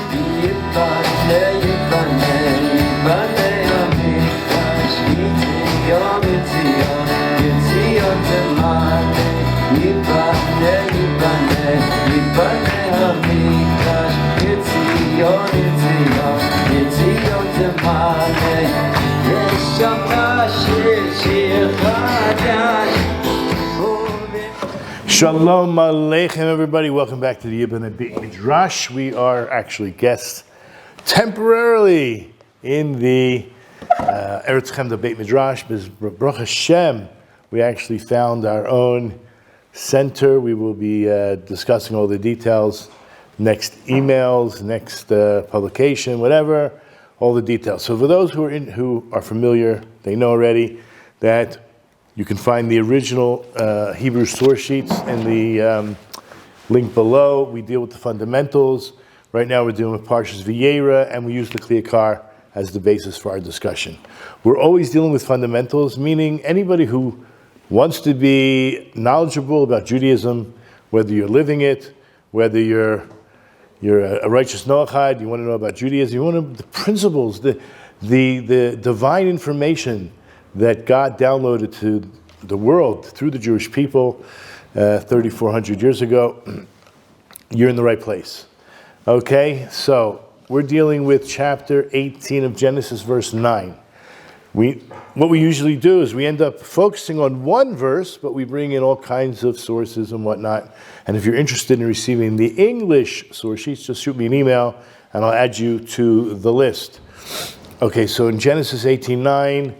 Yiboneh, Yiboneh, Hamikdash, Yitzion, Yitzion, Yitzion Temane. Yiboneh, Yiboneh, Yiboneh, Hamikdash, Yitzion, Yitzion, Yitzion Temane. Yeshamash, Shir Chadash. Shalom Aleichem, everybody. Welcome back to the Yiboneh Beit Midrash. We are actually guests temporarily in the Eretz Chemda Beit Midrash. Baruch Hashem, we actually found our own center. We will be discussing all the details, next emails, next publication, whatever, all the details. So for those who are familiar, they know already that you can find the original Hebrew source sheets in the link below. We deal with the fundamentals. Right now we're dealing with Parashat Vayeira, and we use the Yakar as the basis for our discussion. We're always dealing with fundamentals, meaning anybody who wants to be knowledgeable about Judaism, whether you're living it, whether you're a righteous Noahide, you want to know about Judaism, you want to know the principles, the divine information that God downloaded to the world through the Jewish people 3,400 years ago, you're in the right place. Okay, so we're dealing with chapter 18 of Genesis, verse 9. What we usually do is we end up focusing on one verse, but we bring in all kinds of sources and whatnot. And if you're interested in receiving the English source sheets, just shoot me an email and I'll add you to the list. Okay, so in Genesis 18:9,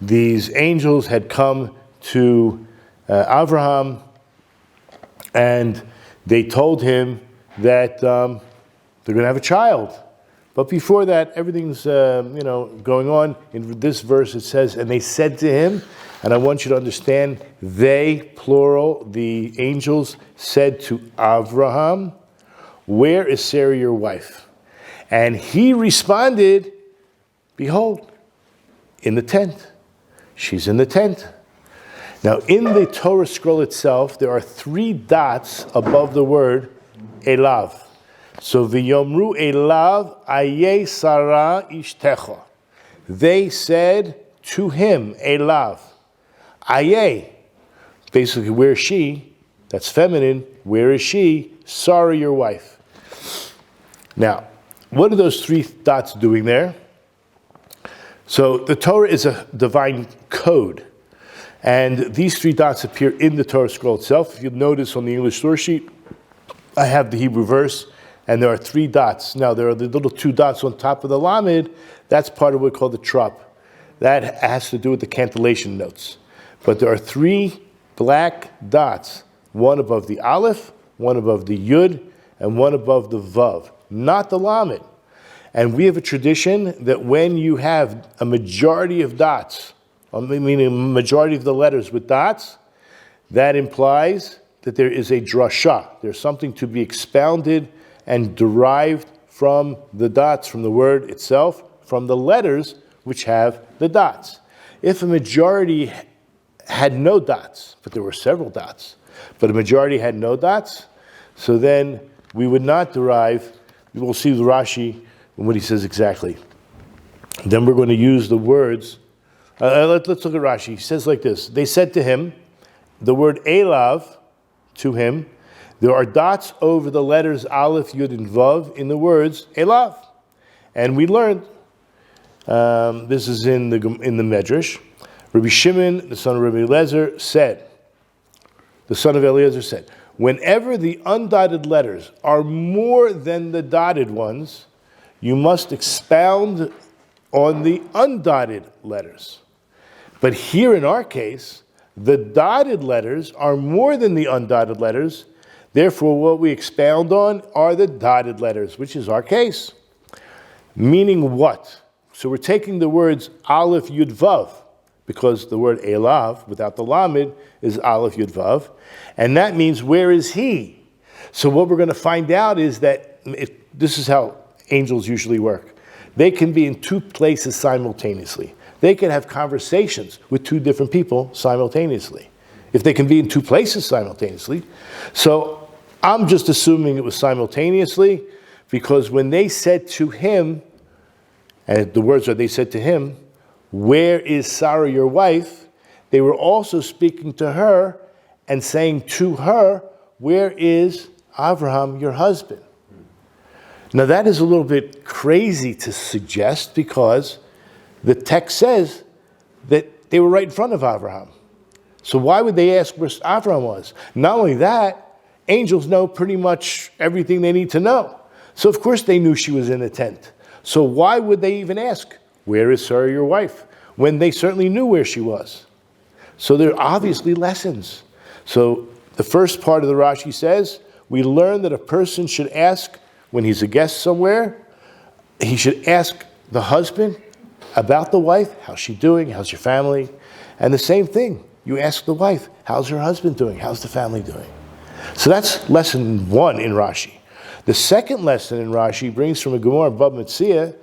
these angels had come to Abraham, and they told him that they're going to have a child. But before that, everything's going on. In this verse, it says, "And they said to him," and I want you to understand, they, plural, the angels said to Abraham, "Where is Sarah your wife?" And he responded, "Behold, in the tent." She's in the tent. Now, in the Torah scroll itself, there are 3 dots above the word Elav. So, V'yomru Elav Aye Sarah Ishtecha. They said to him, Elav, Aye. Basically, where is she? That's feminine. Where is she? Sarah, your wife. Now, what are those 3 dots doing there? So the Torah is a divine code, and these 3 dots appear in the Torah scroll itself. If you'll notice on the English source sheet, I have the Hebrew verse, and there are 3 dots. Now there are the little 2 dots on top of the lamed. That's part of what we call the trop. That has to do with the cantillation notes. But there are 3 black dots, one above the aleph, one above the yud, and one above the vav, not the lamed. And we have a tradition that when you have a majority of dots, meaning a majority of the letters with dots, that implies that there is a drasha. There's something to be expounded and derived from the dots, from the word itself, from the letters which have the dots. If a majority had no dots, but there were several dots, but a majority had no dots, so then we would not derive, we will see the Rashi and what he says exactly. Then we're going to use the words. Let's look at Rashi. He says like this. They said to him, the word Elav, to him, there are dots over the letters Aleph, Yud, and Vav in the words Elav. And we learned, this is in the Medrash, Rabbi Shimon, the son of Rabbi Eliezer, said, whenever the undotted letters are more than the dotted ones, you must expound on the undotted letters. But here in our case, the dotted letters are more than the undotted letters. Therefore, what we expound on are the dotted letters, which is our case. Meaning what? So we're taking the words Aleph, Yud, Vav, because the word Elav, without the Lamed, is Aleph, Yud, Vav. And that means, where is he? So what we're going to find out is that, this is how angels usually work. They can be in 2 places simultaneously. They can have conversations with 2 different people simultaneously. If they can be in 2 places simultaneously. So I'm just assuming it was simultaneously, because when they said to him, and the words are they said to him, "Where is Sarah your wife?" they were also speaking to her and saying to her, "Where is Abraham your husband?" Now that is a little bit crazy to suggest, because the text says that they were right in front of Abraham. So why would they ask where Abraham was? Not only that, angels know pretty much everything they need to know. So of course they knew she was in the tent. So why would they even ask, "Where is Sarah your wife?" when they certainly knew where she was? So there are obviously lessons. So the first part of the Rashi says, we learn that a person should ask when he's a guest somewhere, he should ask the husband about the wife, how's she doing, how's your family? And the same thing, you ask the wife, how's her husband doing, how's the family doing? So that's lesson 1 in Rashi. The second lesson in Rashi brings from a Gemara Bab Metzia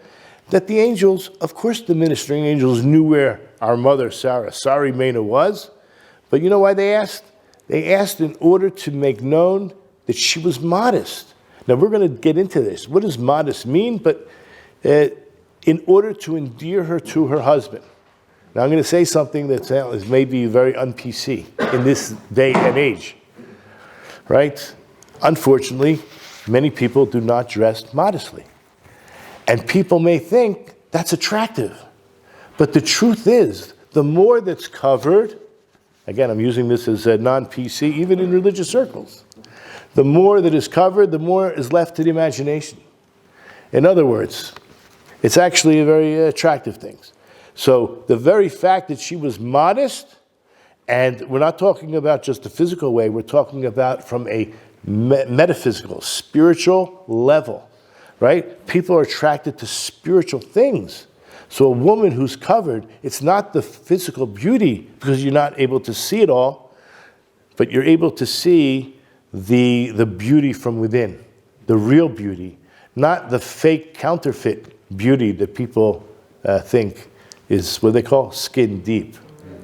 that the angels, of course the ministering angels knew where our mother Sarah, Sari Mena, was, but you know why they asked? They asked in order to make known that she was modest. Now we're going to get into this. What does modest mean? But in order to endear her to her husband. Now I'm going to say something that is maybe very un-PC in this day and age, right? Unfortunately, many people do not dress modestly. And people may think that's attractive. But the truth is, the more that's covered, again, I'm using this as a non-PC, even in religious circles, the more that is covered, the more is left to the imagination. In other words, it's actually a very attractive thing. So the very fact that she was modest, and we're not talking about just the physical way, we're talking about from a metaphysical, spiritual level, right? People are attracted to spiritual things. So a woman who's covered, it's not the physical beauty, because you're not able to see it all, but you're able to see the beauty from within, the real beauty, not the fake counterfeit beauty that people think is what they call skin deep,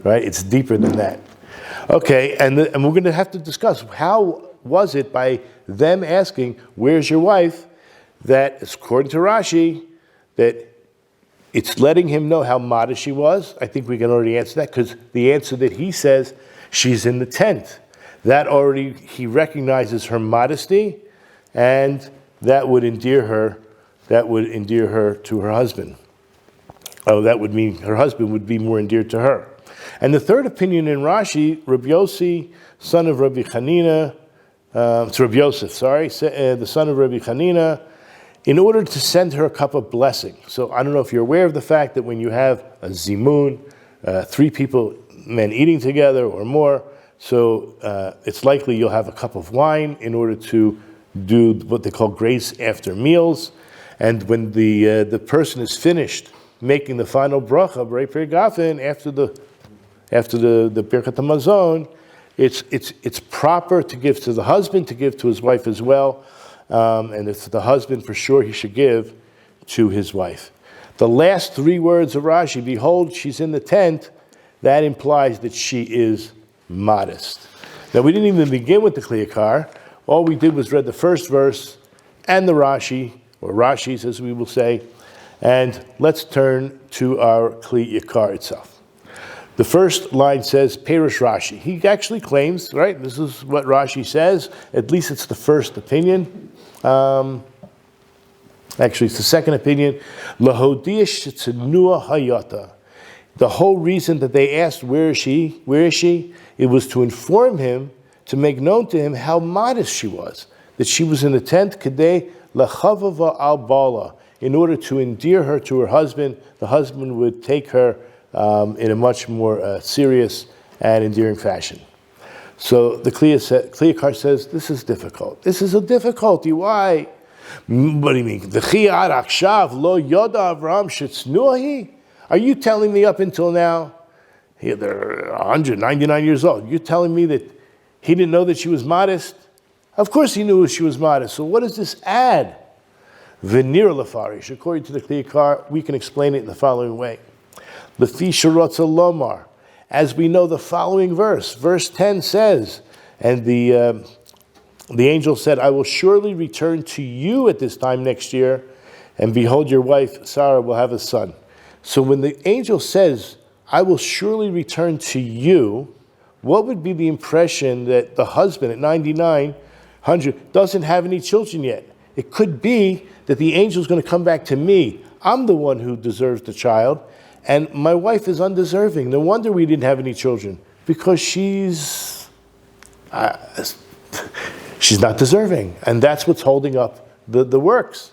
right? It's deeper than that. Okay, and we're going to have to discuss how was it by them asking, "Where's your wife?" that, according to Rashi, that it's letting him know how modest she was. I think we can already answer that, because the answer that he says, she's in the tent. That already, he recognizes her modesty, and that would endear her to her husband. Oh, that would mean her husband would be more endeared to her. And the third opinion in Rashi, Rabbi Yossi, son of Rabbi Chanina, it's Rabbi Yosef, the son of Rabbi Chanina, in order to send her a cup of blessing. So I don't know if you're aware of the fact that when you have a zimun, 3 people, men eating together or more, so it's likely you'll have a cup of wine in order to do what they call grace after meals. And when the person is finished making the final bracha, after the Birkat HaMazon, it's proper to give to the husband, to give to his wife as well. And it's the husband, for sure, he should give to his wife. The last 3 words of Rashi, behold, she's in the tent, that implies that she is modest. Now, we didn't even begin with the Yakar. All we did was read the first verse and the Rashi, or Rashis, as we will say. And let's turn to our Yakar itself. The first line says, Perush Rashi. He actually claims, right, this is what Rashi says, at least it's the first opinion. Actually, it's the second opinion. Lahodish tzenua hayata. The whole reason that they asked, where is she? It was to inform him, to make known to him how modest she was. That she was in the tent, kadei lachavava al bala. In order to endear her to her husband, the husband would take her in a much more serious and endearing fashion. So the Yakar says, this is difficult. This is a difficulty. Why? What do you mean? Are you telling me up until now, they're 199 years old, you're telling me that he didn't know that she was modest? Of course he knew she was modest. So what does this add? Venir lefarish. According to the Yakar, we can explain it in the following way. Lefi sharotza lomar. As we know the following verse 10 says, and the the angel said, I will surely return to you at this time next year, and behold, your wife Sarah will have a son. So when the angel says, I will surely return to you, what would be the impression that the husband at 99, 100 doesn't have any children yet? It could be that the angel is going to come back to me. I'm the one who deserves the child, and my wife is undeserving. No wonder we didn't have any children, because she's not deserving, and that's what's holding up the works.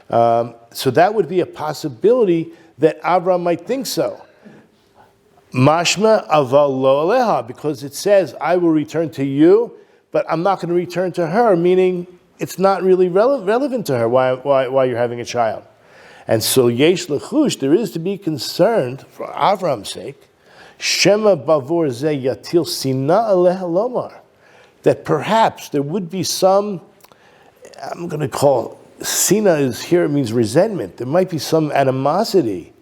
So that would be a possibility that Abraham might think so. Mashma aval lo aleha, because it says, I will return to you, but I'm not going to return to her, meaning it's not really relevant to her why you're having a child. And so yesh lechush, there is to be concerned, for Avram's sake, shema bavor ze yatil sina aleha lomar, that perhaps there would be some, I'm going to call, sina is here, it means resentment. There might be some animosity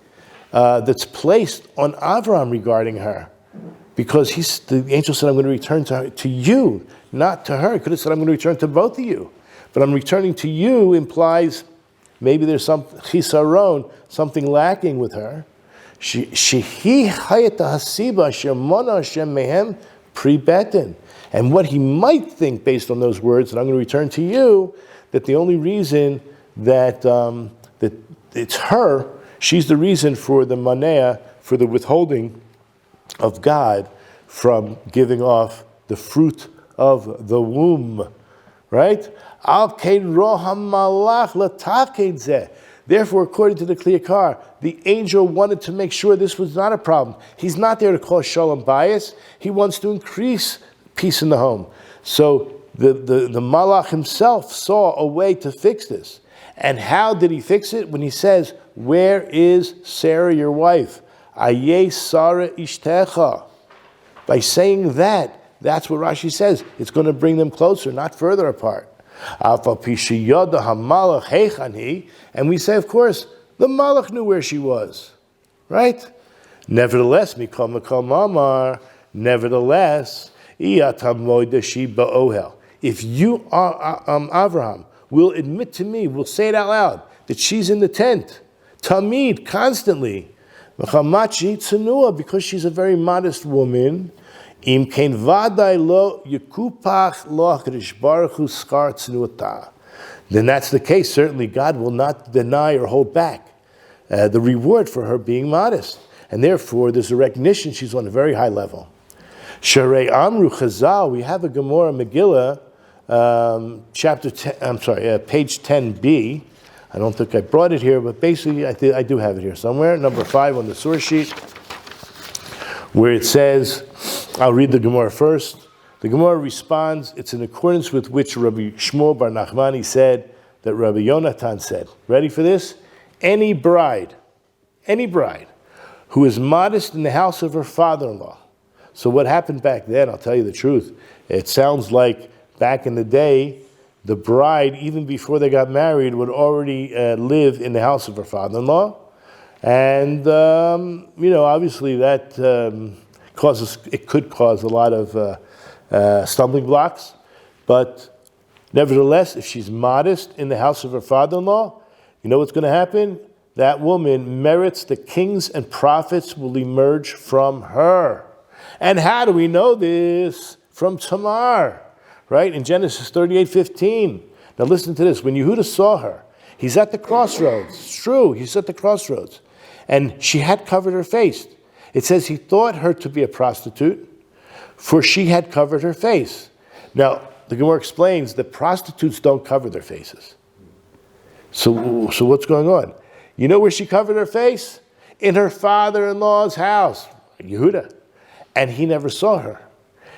that's placed on Avram regarding her, because the angel said, I'm going to return to you, not to her. He could have said, I'm going to return to both of you. But I'm returning to you implies maybe there's some chisaron, something lacking with her. Shehi hayat hasiba shemona shem mehem pre-betin. And what he might think based on those words, that I'm going to return to you, that the only reason that it's her, she's the reason for the manea, for the withholding of God from giving off the fruit of the womb, right? Therefore, according to the Yakar, the angel wanted to make sure this was not a problem. He's not there to cause shalom bias. He wants to increase peace in the home. So the malach himself saw a way to fix this. And how did he fix it? When he says, where is Sarah, your wife? Aye Sarah ishtecha. By saying that, that's what Rashi says. It's going to bring them closer, not further apart. And we say, of course, the malach knew where she was, right? Nevertheless, if you are Avraham, will admit to me, will say it out loud, that she's in the tent, tamid, constantly, because she's a very modest woman, then that's the case. Certainly God will not deny or hold back the reward for her being modest. And therefore there's a recognition she's on a very high level. Sharei Amru Chazal, we have a Gemara Megillah, page 10b. I don't think I brought it here, but basically I do have it here somewhere. Number 5 on the source sheet, where it says, I'll read the Gemara first. The Gemara responds, it's in accordance with which Rabbi Shmuel Bar Nachmani said, that Rabbi Yonatan said. Ready for this? Any bride who is modest in the house of her father-in-law. So what happened back then, I'll tell you the truth, it sounds like back in the day, the bride, even before they got married, would already live in the house of her father-in-law. And, obviously that could cause a lot of stumbling blocks. But nevertheless, if she's modest in the house of her father-in-law, you know what's going to happen? That woman merits, the kings and prophets will emerge from her. And how do we know this? From Tamar, right? In Genesis 38:15. Now listen to this. When Yehuda saw her, he's at the crossroads. It's true, he's at the crossroads. And she had covered her face. It says he thought her to be a prostitute, for she had covered her face. Now, the Gemara explains that prostitutes don't cover their faces. So what's going on? You know where she covered her face? In her father-in-law's house, Yehuda. And he never saw her.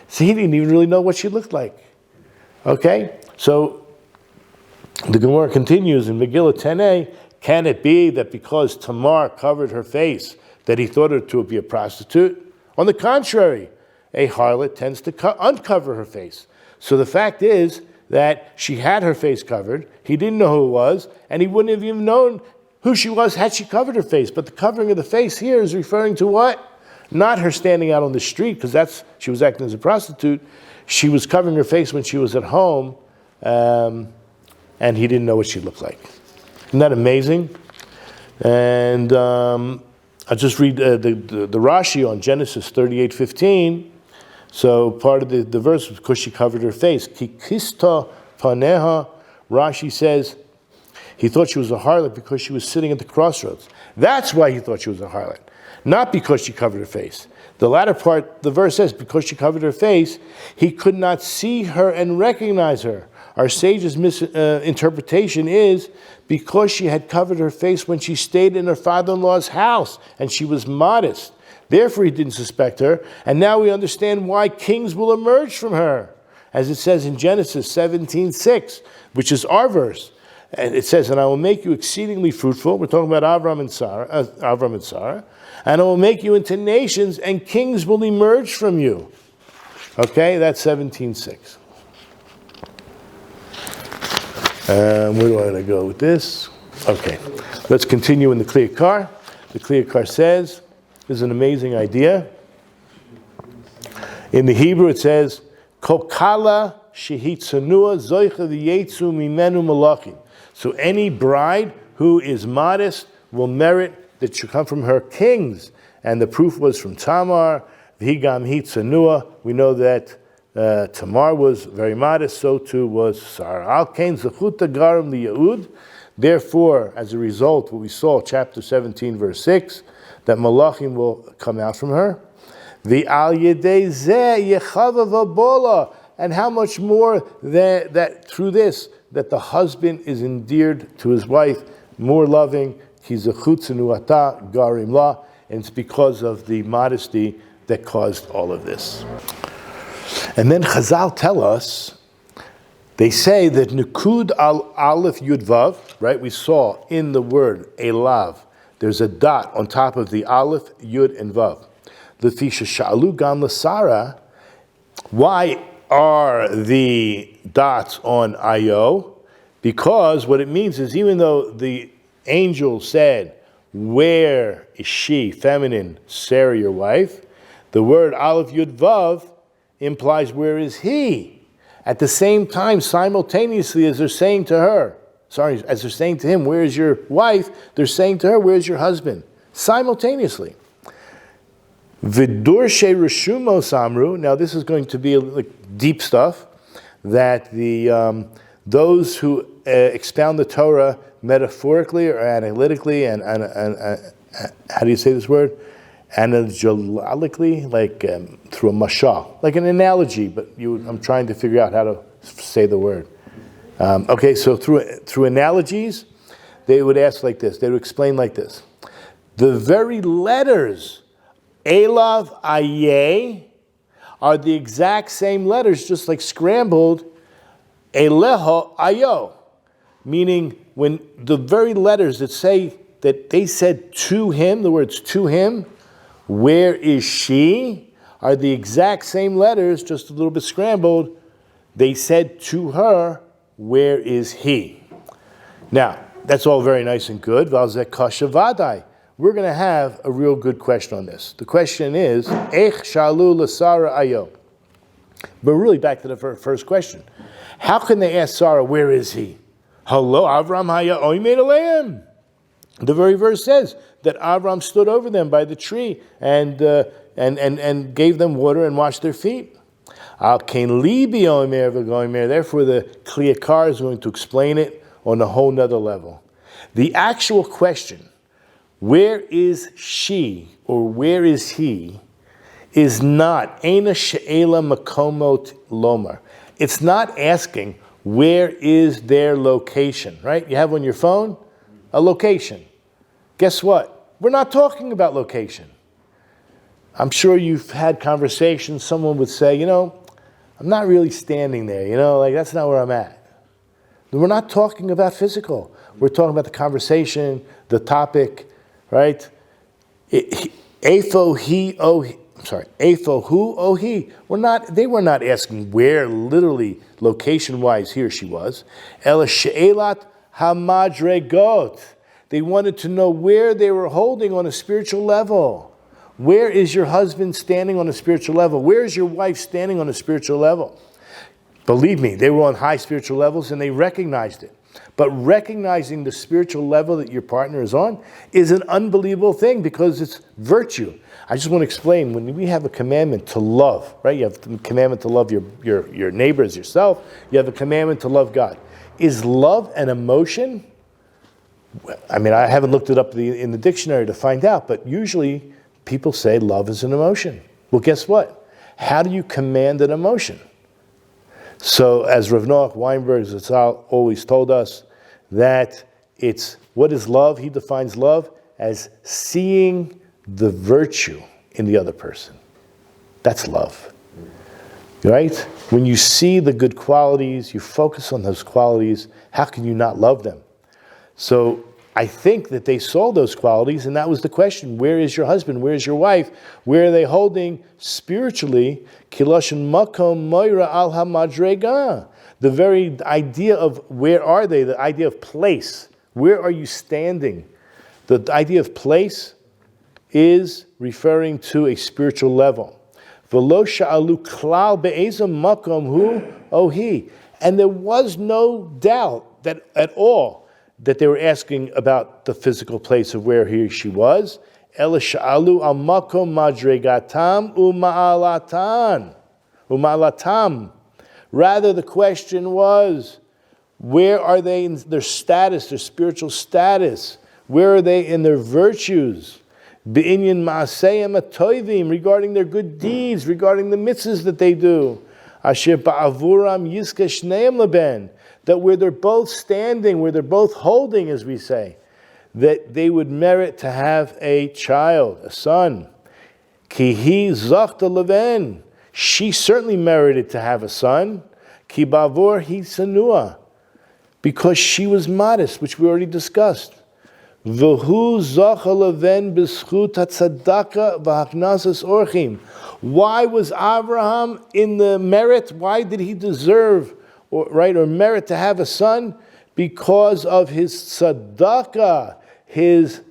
So he didn't even really know what she looked like. Okay? So the Gemara continues in Megillah 10a, can it be that because Tamar covered her face, that he thought her to be a prostitute? On the contrary, a harlot tends to uncover her face. So the fact is that she had her face covered, he didn't know who it was, and he wouldn't have even known who she was had she covered her face. But the covering of the face here is referring to what? Not her standing out on the street, because she was acting as a prostitute. She was covering her face when she was at home, and he didn't know what she looked like. Isn't that amazing? And I'll just read the Rashi on Genesis 38:15. So part of the verse was because she covered her face. Kikista paneha, Rashi says, he thought she was a harlot because she was sitting at the crossroads. That's why he thought she was a harlot, not because she covered her face. The latter part, the verse says, because she covered her face, he could not see her and recognize her. Our sage's misinterpretation is because she had covered her face when she stayed in her father-in-law's house and she was modest. Therefore he didn't suspect her, and now we understand why kings will emerge from her. As it says in Genesis 17:6, which is our verse. And it says, and I will make you exceedingly fruitful. We're talking about Avram and Sarah. And I will make you into nations, and kings will emerge from you. Okay, that's 17:6. Where do I want to go with this? Okay, let's continue in the Yakar. The Yakar says, this is an amazing idea. In the Hebrew it says, Kokala shehitsanua zoicha v'yetzu mimenu malachim. So any bride who is modest will merit that should come from her kings. And the proof was from Tamar, v'higam hitsanua. We know that Tamar was very modest, so too was Sarah. Al kain zechuta garam liyahud. Therefore, as a result, what we saw, chapter 17, verse 6, that malachim will come out from her. The al yedei zeh yechava v'bola. And how much more that through this, that the husband is endeared to his wife, more loving, and it's because of the modesty that caused all of this. And then Chazal tell us, they say that Nukud al Aleph Yud Vav, right? We saw in the word Elav, there's a dot on top of the Aleph, Yud, and Vav. Lefisha Sha'alu Gam Lasara. Why are the dots on Ayo? Because what it means is, even though the angel said, where is she, feminine, Sarah, your wife, the word Aleph Yud Vav implies where is he. At the same time, simultaneously, as they're saying to her, as they're saying to him, where is your wife, they're saying to her, where is your husband? Simultaneously. Vidurshe Rishumo Samru. Now this is going to be like deep stuff, that those who expound the Torah metaphorically or analytically and how do you say this word? Analogically, like through a mashal, like an analogy, but I'm trying to figure out how to say the word. Okay, so through analogies, they would ask like this, they would explain like this. The very letters Elav, Aye, are the exact same letters, just like scrambled, Eleho, Ayo. Meaning, when the very letters that say, that they said to him, the words to him, where is she, are the exact same letters, just a little bit scrambled. They said to her, where is he? Now, that's all very nice and good. Valzeh kasha vadai. We're going to have a real good question on this. The question is, Ech shalu l'Sara ayo. But really back to the first question. How can they ask Sarah, where is he? Hello, Avram haya oimed aleim. The very verse says that Avram stood over them by the tree and gave them water and washed their feet. Al kain libi oimer v'goimer. Therefore, the Yakar is going to explain it on a whole nother level. The actual question, where is she or where is he, is not Eina she'ela makomot lomar. It's not asking where is their location, right? You have on your phone a location. Guess what? We're not talking about location. I'm sure you've had conversations. Someone would say, I'm not really standing there, like that's not where I'm at. We're not talking about physical. We're talking about the conversation, the topic, right? Afo he, oh, Afo who, oh he. They were not asking where literally, location-wise, he or she was. Ela she'elat hamadregot. They wanted to know where they were holding on a spiritual level. Where is your husband standing on a spiritual level? Where is your wife standing on a spiritual level? Believe me, they were on high spiritual levels and they recognized it. But recognizing the spiritual level that your partner is on is an unbelievable thing because it's virtue. I just want to explain, when we have a commandment to love, right? You have the commandment to love your neighbors, yourself. You have a commandment to love God. Is love an emotion? I mean, I haven't looked it up in the dictionary to find out, but usually people say love is an emotion. Well, guess what? How do you command an emotion? So, as Rav Noach Weinberg Zatzal always told us, that it's, what is love? He defines love as seeing the virtue in the other person. That's love. Right? When you see the good qualities, you focus on those qualities, how can you not love them? So I think that they saw those qualities, and that was the question. Where is your husband? Where is your wife? Where are they holding spiritually? Kiloshin makom moira al hamadrega. The very idea of where are they, the idea of place. Where are you standing? The idea of place is referring to a spiritual level. V'lo sha'alu klal be'ezam makom hu ohi. And there was no doubt that at all that they were asking about the physical place of where he or she was. Ela sha'alu al makom madregatam u'ma'alatam. Rather, the question was, where are they in their status, their spiritual status? Where are they in their virtues? Be'inyan ma'aseyam atoivim, regarding their good deeds, regarding the mitzvahs that they do. Asher ba'avuram yizke shneim leben, that where they're both standing, where they're both holding, as we say, that they would merit to have a child, a son. Ki hi zachta leven. She certainly merited to have a son. Ki bavor hi sanua. Because she was modest, which we already discussed. V'hu zacha leven b'schut hatzadaka v'haknasas orchim. Why was Abraham in the merit? Why did he deserve or merit to have a son? Because of his tzedakah, his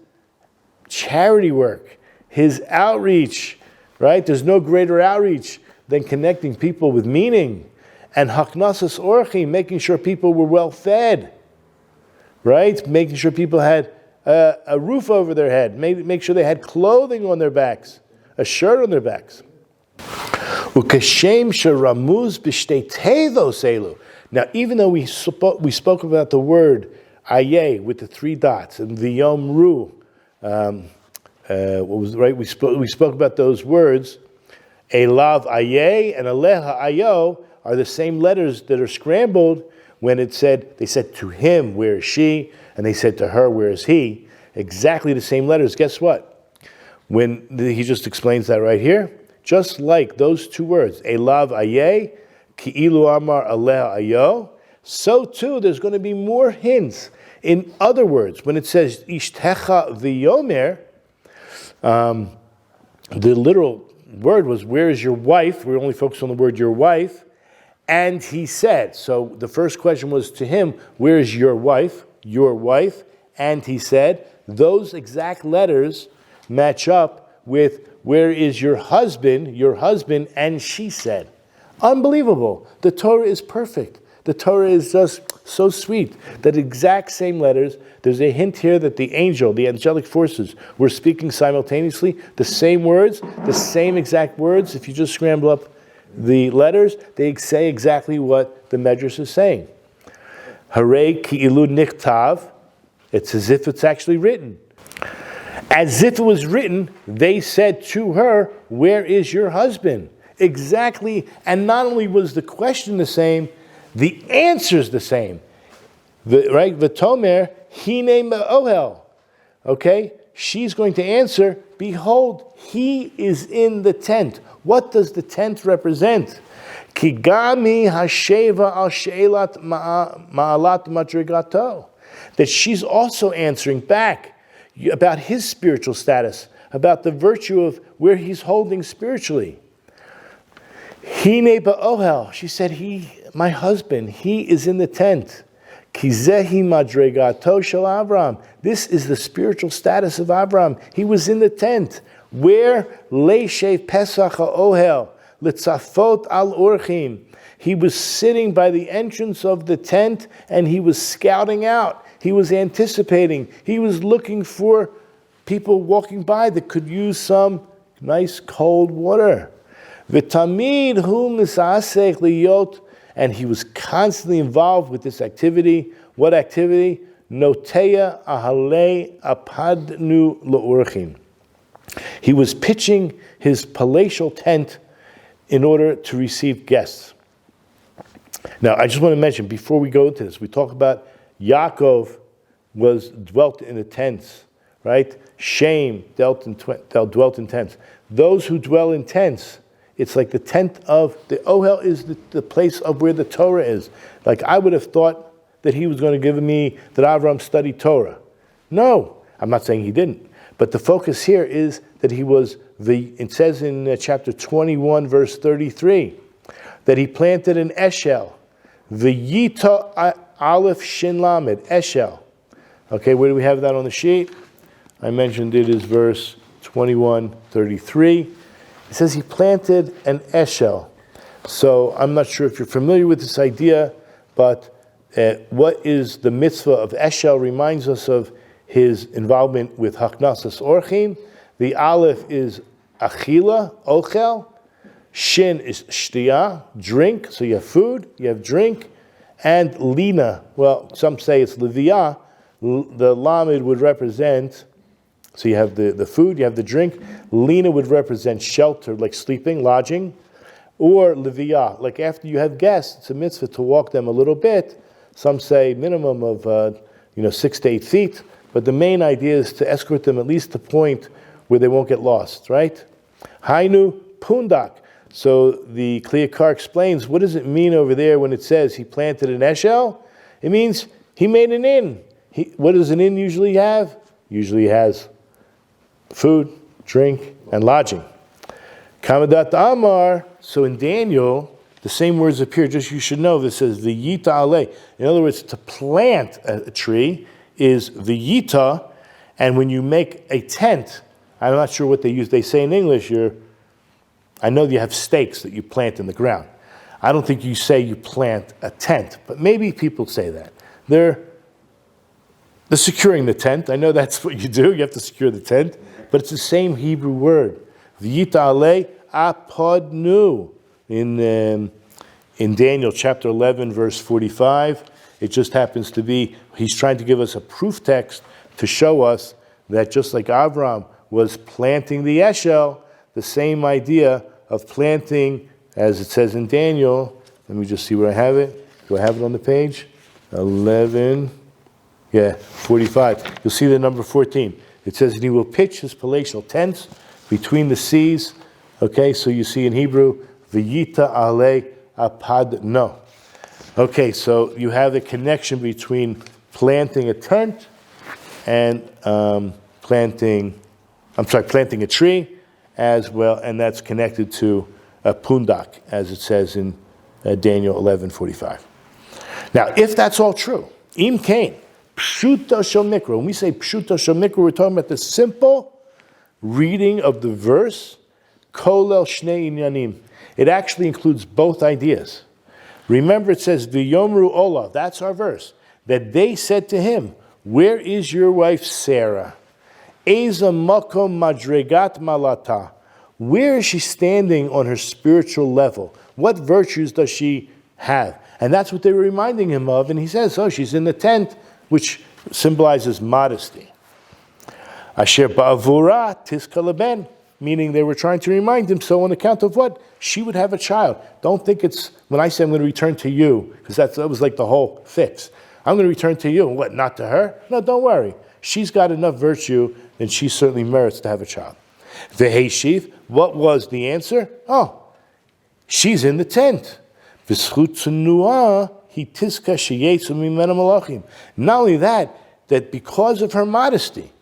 charity work, his outreach, right? There's no greater outreach than connecting people with meaning. And haknasas orchim, making sure people were well fed, right? Making sure people had a roof over their head, make sure they had clothing on their backs, a shirt on their backs. Now, even though we spoke about the word ayeh with the 3 dots and the yom ru, what was right? We spoke about those words. Elav ayeh and aleha ayo are the same letters that are scrambled when they said to him, where is she? And they said to her, where is he? Exactly the same letters. Guess what? When he just explains that right here, just like those 2 words, elav ayeh, ki'ilu amar aleha ayo, so too there's going to be more hints. In other words, when it says ishtecha v'yomer, the literal word was, where is your wife? We're only focused on the word your wife. And he said, so the first question was to him, where is your wife? Your wife. And he said, those exact letters match up with where is your husband, and she said. Unbelievable. The Torah is perfect. The Torah is just so sweet. That exact same letters, there's a hint here that the angelic forces were speaking simultaneously, the same words, the same exact words. If you just scramble up the letters, they say exactly what the Medrash is saying. Harei ki'ilu niktav. It's as if it's actually written. As if it was written, they said to her, where is your husband? Exactly. And not only was the question the same, the answer's the same. Right? V'tomer hine me'ohel. Okay? She's going to answer, behold, he is in the tent. What does the tent represent? Kigami hasheva al she'elat ma'alat madrigato. That she's also answering back about his spiritual status, about the virtue of where he's holding spiritually. Hine ba'ohel. She said, my husband, he is in the tent. Kizehi madrigato shel Avram. This is the spiritual status of Avram. He was in the tent. Where? Leishev pesach ha'ohel. Litzafot al orchim. He was sitting by the entrance of the tent and he was scouting out. He was anticipating. He was looking for people walking by that could use some nice cold water. V'tamid hu misasech liyot, and he was constantly involved with this activity. What activity? Noteya ahale apadnu lo'urchin. He was pitching his palatial tent in order to receive guests. Now, I just want to mention, before we go into this, we talk about Yaakov dwelt in the tents, right? Shem dwelt in tents. Those who dwell in tents, it's like the tent of, the Ohel is the place of where the Torah is. Like I would have thought that he was going to give me, that Avram studied Torah. No, I'm not saying he didn't. But the focus here is that he was, it says in chapter 21, verse 33, that he planted an eshel. Vayita aleph shin lamed, eshel. Okay, where do we have that on the sheet? I mentioned it is verse 21, 33. It says he planted an eshel. So I'm not sure if you're familiar with this idea, but what is the mitzvah of eshel reminds us of his involvement with haknasas orchim. The aleph is achila, ochel. Shin is shtiyah, drink. So you have food, you have drink. And lina, well, some say it's leviyah. The lamed would represent, so you have the food, you have the drink. Lina would represent shelter, like sleeping, lodging. Or leviyah, like after you have guests, it's a mitzvah to walk them a little bit. Some say minimum of 6 to 8 feet. But the main idea is to escort them at least to the point where they won't get lost, right? Hainu pundak. So the Yakar explains, what does it mean over there when it says he planted an eshel? It means he made an inn. What does an inn usually have? Usually has food, drink, and lodging. Kamadat Amar. So in Daniel, the same words appear, just you should know, this says Vayita ale. In other words, to plant a tree is Vayita, and when you make a tent, I'm not sure what they use, they say in English, I know you have stakes that you plant in the ground. I don't think you say you plant a tent, but maybe people say that. They're securing the tent. I know that's what you do. You have to secure the tent. But it's the same Hebrew word. V'yita ale apodnu. In Daniel chapter 11, verse 45, it just happens to be, he's trying to give us a proof text to show us that just like Avram was planting the eshel, the same idea of planting, as it says in Daniel. Let me just see where I have it. Do I have it on the page? 11, 45. You'll see the number 14. It says, and he will pitch his palatial tents between the seas. Okay, so you see in Hebrew, V'yita ale apad no. Okay, so you have the connection between planting a tent and planting a tree as well, and that's connected to a pundak, as it says in Daniel 11:45. Now, if that's all true, im kain, pshuto shel mikra. When we say pshuto shel mikra, we're talking about the simple reading of the verse, kolel shnei inyanim. It actually includes both ideas. Remember, it says, V'yomru Ola, that's our verse, that they said to him, where is your wife Sarah? Eza makom madregat malata. Where is she standing on her spiritual level? What virtues does she have? And that's what they were reminding him of. And he says, she's in the tent, which symbolizes modesty. Asher ba'avura tiska leben. Meaning they were trying to remind him, so on account of what? She would have a child. Don't think it's, when I say I'm going to return to you, because that was like the whole fix. I'm going to return to you, and what, not to her? No, don't worry. She's got enough virtue, and she certainly merits to have a child. V'heishiv, what was the answer? She's in the tent. Not only that because of her modesty,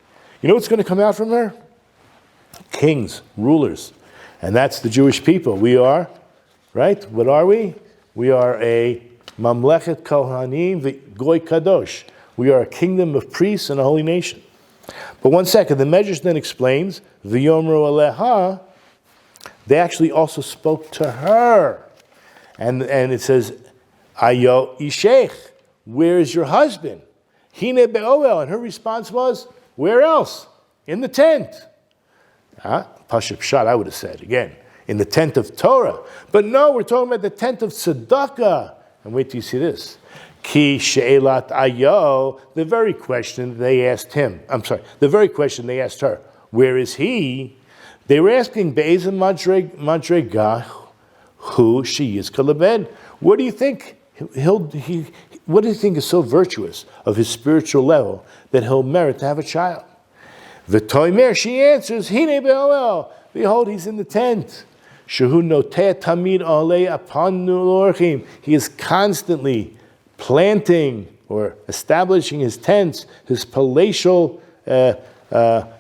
you know what's going to come out from her? Kings, rulers. And that's the Jewish people. We are, right? What are we? We are a mamlechet kohanim v'goy kadosh. We are a kingdom of priests and a holy nation. But one second, the Medrash then explains, v'yomru aleha, they actually also spoke to her. And it says, Ayo Ishech, where is your husband? Hine be'oel, and her response was, where else? In the tent. Pashup Pshat, I would have said, again, in the tent of Torah. But no, we're talking about the tent of tzedakah. And wait till you see this. Ki she'elat ayo, the very question they asked him, the very question they asked her, where is he? They were asking, Be'ezim madrega hu she'yiz kalabed. What do you think? What do you think is so virtuous of his spiritual level that he'll merit to have a child? V'toimer, she answers, Hine be'oel, behold, he's in the tent. Shehu notea tamid alei apanu l'orchim. He is constantly planting or establishing his tents, his palatial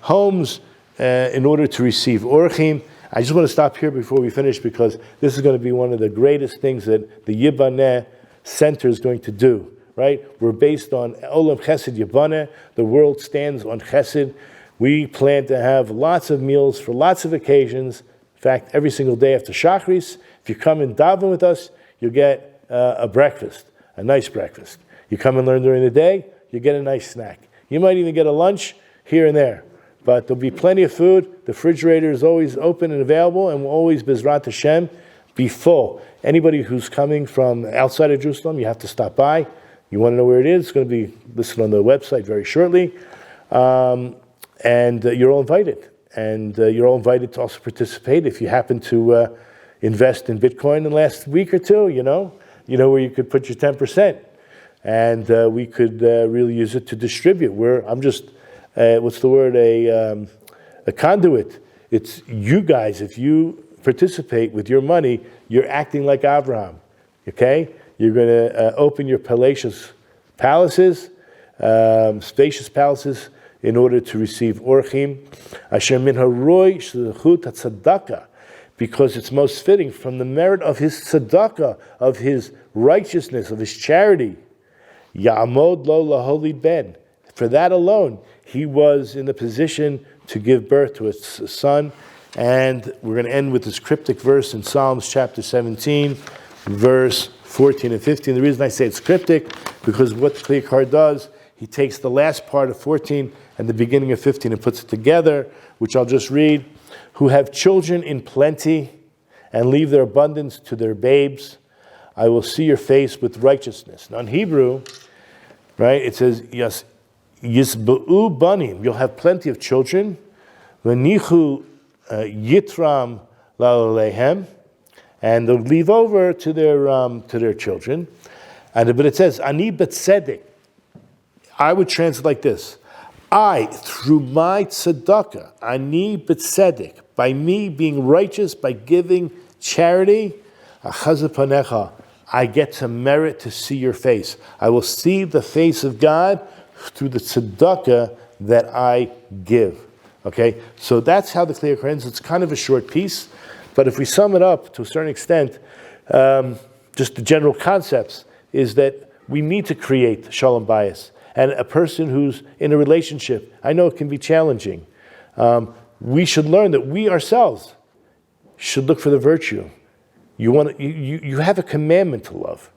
homes in order to receive orchim. I just want to stop here before we finish because this is going to be one of the greatest things that the Yiboneh Center is going to do, right? We're based on Olam Chesed Yiboneh. The world stands on Chesed. We plan to have lots of meals for lots of occasions. In fact, every single day after Shachris, if you come and daven with us, you'll get a breakfast, a nice breakfast. You come and learn during the day, you get a nice snack. You might even get a lunch here and there. But there'll be plenty of food. The refrigerator is always open and available and will always, Bezrat Hashem, be full. Anybody who's coming from outside of Jerusalem, you have to stop by. You want to know where it is, it's going to be listed on the website very shortly. And you're all invited. And you're all invited to also participate. If you happen to invest in Bitcoin in the last week or two, you know where you could put your 10%. And we could really use it to distribute. I'm just, a conduit. It's you guys. If you participate with your money, you're acting like Abraham. Okay? You're going to open your spacious palaces, in order to receive orchim, asher min haroi shluchut hatzedakah, because it's most fitting from the merit of his tzedakah, of his righteousness, of his charity. Ya'amod lo laholid ben. For that alone, he was in the position to give birth to a son. And we're going to end with this cryptic verse in Psalms chapter 17, verse 14 and 15. The reason I say it's cryptic, because what the Yakar does, he takes the last part of 14 and the beginning of 15 and puts it together, which I'll just read. Who have children in plenty and leave their abundance to their babes, I will see your face with righteousness. Now in Hebrew, right, it says, yes, yisba'u banim, you'll have plenty of children. V'nichu yitram la'alehem, and they'll leave over to their children. But it says, ani b'tzedek. I would translate like this. I, through my tzedakah, ani b'tzedek, by me being righteous, by giving charity, achazapanecha, I get to merit to see your face. I will see the face of God through the tzedakah that I give. Okay, so that's how the Yakar ends. It's kind of a short piece, but if we sum it up to a certain extent, just the general concepts is that we need to create shalom bayis. And a person who's in a relationship, I know it can be challenging. We should learn that we ourselves should look for the virtue. You have a commandment to love.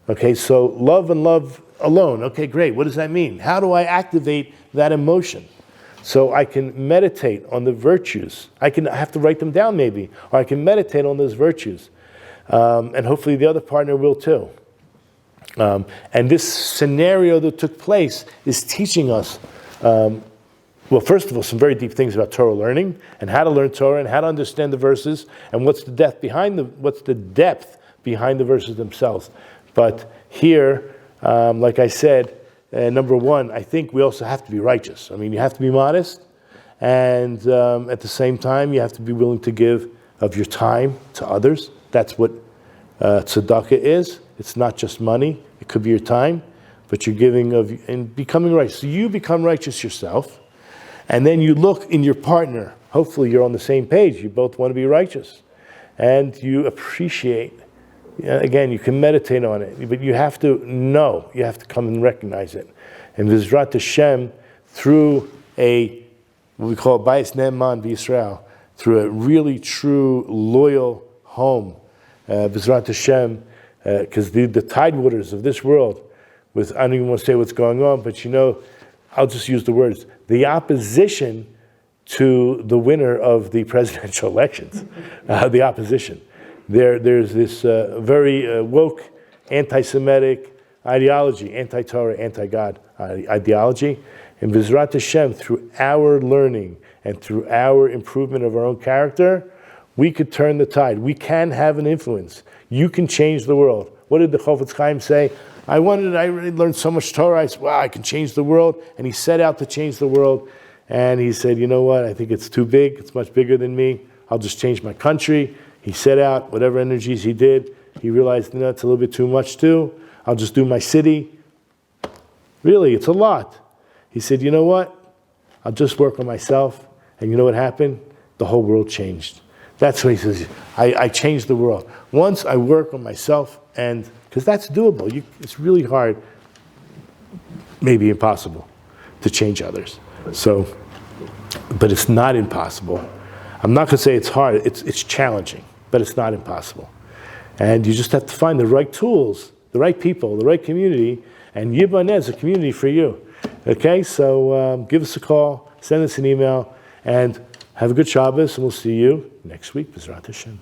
Okay, so love and love alone. Okay, great. What does that mean? How do I activate that emotion? So I can meditate on the virtues. I have to write them down maybe, or I can meditate on those virtues. And hopefully the other partner will too. And this scenario that took place is teaching us, well, first of all, some very deep things about Torah learning and how to learn Torah and how to understand the verses and what's the depth behind the verses themselves. But here, like I said, number one, I think we also have to be righteous. I mean, you have to be modest, and at the same time, you have to be willing to give of your time to others. That's what tzedakah is. It's not just money. It could be your time, but you're giving of and becoming righteous. So you become righteous yourself, and then you look in your partner. Hopefully you're on the same page. You both want to be righteous. And you appreciate. Again, you can meditate on it, but you have to know. You have to come and recognize it. And Bezrat Hashem, through what we call Bayis Ne'eman B'Yisrael, through a really true, loyal home, B'ezrat Hashem, because the tidewaters of this world, with, I don't even want to say what's going on, but I'll just use the words, the opposition to the winner of the presidential elections, the opposition. There's this very woke, anti-Semitic ideology, anti-Torah, anti-God ideology. And B'ezrat Hashem, through our learning and through our improvement of our own character, we could turn the tide. We can have an influence. You can change the world. What did the Chofetz Chaim say? I really learned so much Torah. I said, wow, I can change the world. And he set out to change the world. And he said, you know what? I think it's too big. It's much bigger than me. I'll just change my country. He set out whatever energies he did. He realized, it's a little bit too much too. I'll just do my city. Really, it's a lot. He said, you know what? I'll just work on myself. And you know what happened? The whole world changed. That's what he says. I changed the world. Once I work on myself, and because that's doable. It's really hard, maybe impossible, to change others. So, but it's not impossible. I'm not going to say it's hard. It's challenging, but it's not impossible. And you just have to find the right tools, the right people, the right community, and Yiboneh is a community for you. Okay, so give us a call, send us an email, and have a good Shabbos, and we'll see you next week, B'ezrat Hashem.